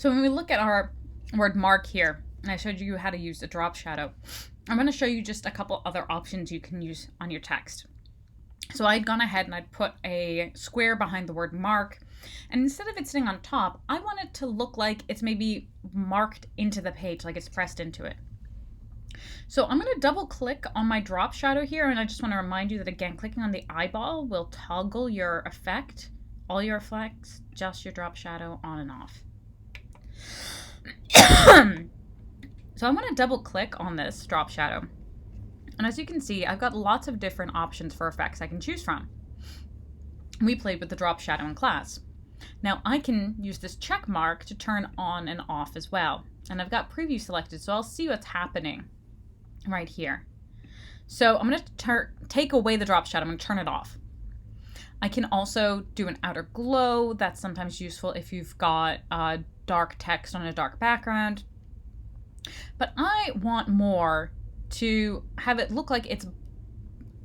So when we look at our word mark here, and I showed you how to use the drop shadow, I'm going to show you just a couple other options you can use on your text. So I'd gone ahead and I'd put a square behind the word mark, and instead of it sitting on top, I want it to look like it's maybe marked into the page, like it's pressed into it. So I'm going to double click on my drop shadow here, and I just want to remind you that again, clicking on the eyeball will toggle your effect, all your effects, just your drop shadow on and off. So I'm going to double click on this drop shadow. And as you can see, I've got lots of different options for effects I can choose from. We played with the drop shadow in class. Now I can use this check mark to turn on and off as well. And I've got preview selected, so I'll see what's happening right here. So I'm going to take away the drop shadow. I'm going to turn it off. I can also do an outer glow. That's sometimes useful if you've got dark text on a dark background. But I want more to have it look like it's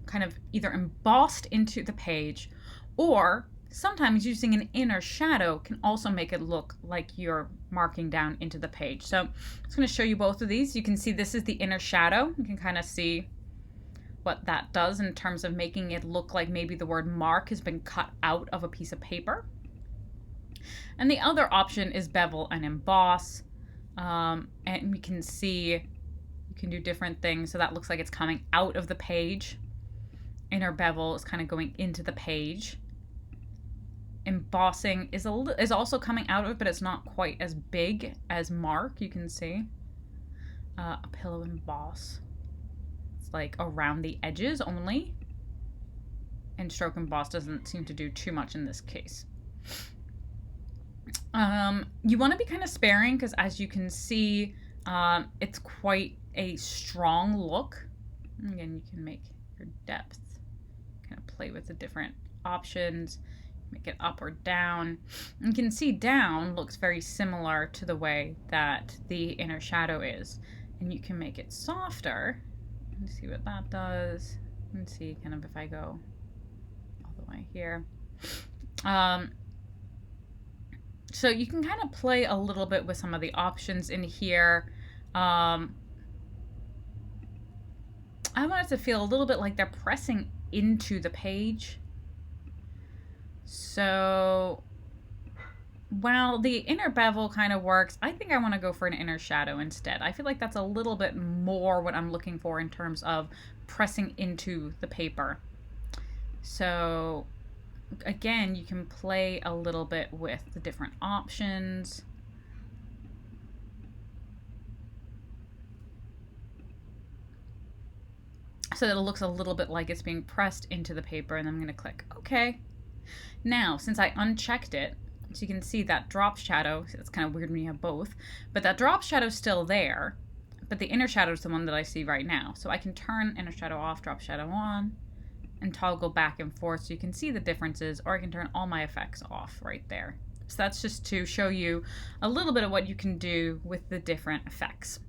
kind of either embossed into the page, or sometimes using an inner shadow can also make it look like you're marking down into the page. So I'm just going to show you both of these. You can see this is the inner shadow. You can kind of see what that does in terms of making it look like maybe the word mark has been cut out of a piece of paper. And the other option is bevel and emboss. And we can see you can do different things. So that looks like it's coming out of the page. Inner bevel is kind of going into the page. Embossing is also coming out of it, but it's not quite as big as mark. You can see a pillow emboss. It's like around the edges only. And stroke emboss doesn't seem to do too much in this case. You want to be kind of sparing because, as you can see, it's quite a strong look. Again, you can make your depth, kind of play with the different options, make it up or down. You can see down looks very similar to the way that the inner shadow is. And you can make it softer. Let's see what that does. Let's see kind of if I go all the way here. So you can kind of play a little bit with some of the options in here. I want it to feel a little bit like they're pressing into the page. So while the inner bevel kind of works, I think I want to go for an inner shadow instead. I feel like that's a little bit more what I'm looking for in terms of pressing into the paper. So again, you can play a little bit with the different options. So that it looks a little bit like it's being pressed into the paper, and I'm going to click OK. Now, since I unchecked it, so you can see that drop shadow, it's kind of weird when you have both, but that drop shadow is still there, but the inner shadow is the one that I see right now. So I can turn inner shadow off, drop shadow on, and toggle back and forth so you can see the differences, or I can turn all my effects off right there. So that's just to show you a little bit of what you can do with the different effects.